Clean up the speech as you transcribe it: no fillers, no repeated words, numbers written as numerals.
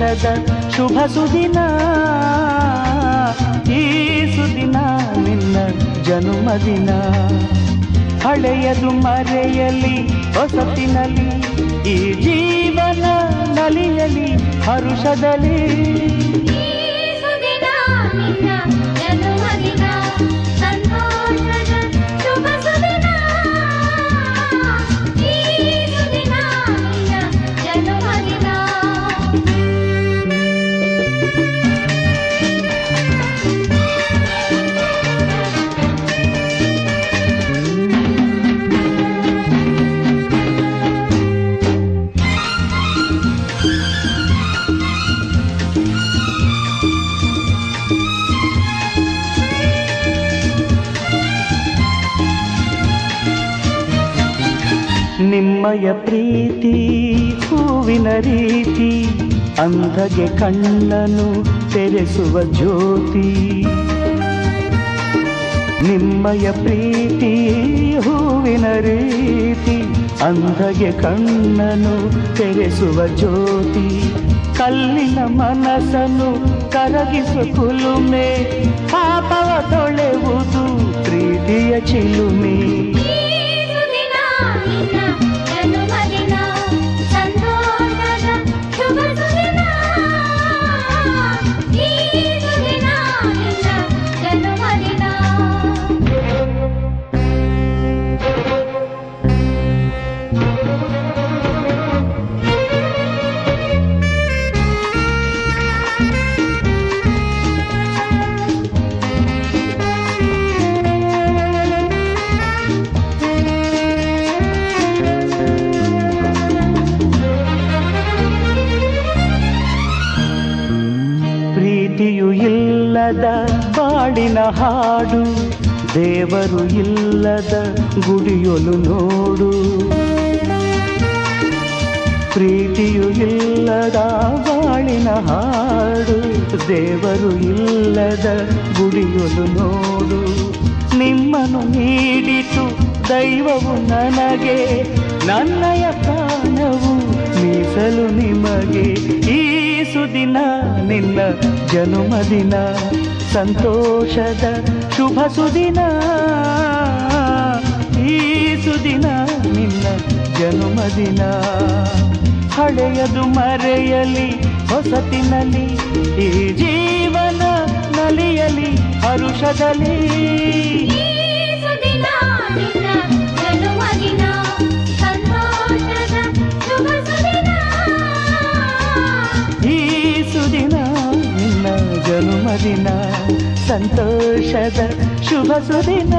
ಸಂತೋಷದ ಶುಭ ಸುದಿನ, ಈ ಸುದಿನ ನಿನ್ನ ಜನುಮದಿನ. ಹಳೆಯದು ಮರೆಯಲಿ ಹೊಸತಿನಲ್ಲಿ, ಈ ಜೀವನ ನಲಿಯಲಿ ಹರುಷದಲ್ಲಿ. ನಿಮ್ಮಯ ಪ್ರೀತಿ ಹೂವಿನ ರೀತಿ, ಅಂಧಗೆ ಕಣ್ಣನು ತೆರೆಸುವ ಜ್ಯೋತಿ. ನಿಮ್ಮಯ ಪ್ರೀತಿ ಹೂವಿನ ರೀತಿ, ಅಂಧಗೆ ಕಣ್ಣನು ತೆರೆಸುವ ಜ್ಯೋತಿ. ಕಲ್ಲಿನ ಮನಸ್ಸನ್ನು ಕರಗಿಸುವ ಕುಲುಮೆ, ಪಾಪವ ತೊಳೆವುದು ಪ್ರೀತಿಯ ಚಿಲುಮೆ. ಪ್ರೀತಿಯು ಇಲ್ಲದ ಬಾಳಿನ ಹಾಡು, ದೇವರು ಇಲ್ಲದ ಗುಡಿಯೊಲು ನೋಡು. ಪ್ರೀತಿಯು ಇಲ್ಲದ ಬಾಳಿನ ಹಾಡು, ದೇವರು ಇಲ್ಲದ ಗುಡಿಯೊಲು ನೋಡು. ನಿಮ್ಮನ್ನು ನೀಡಿತು ದೈವವು ನನಗೆ, ನನ್ನಯ ಪ್ರಾಣವು ಮೀಸಲು ನಿಮಗೆ. ಈ ಸುದಿನ ನಿನ್ನ ಜನುಮದಿನ, ಸಂತೋಷದ ಶುಭ ಸುದಿನ. ಈ ಸುದಿನ ನಿನ್ನ ಜನುಮದಿನ. ಹಳೆಯದು ಮರೆಯಲಿ ಹೊಸತಿನಲ್ಲಿ, ಈ ಜೀವನ ನಲಿಯಲಿ ಹರುಷದಲ್ಲಿ. ಜನುಮದಿನ, ಸಂತೋಷದ ಶುಭ ಸುದಿನ.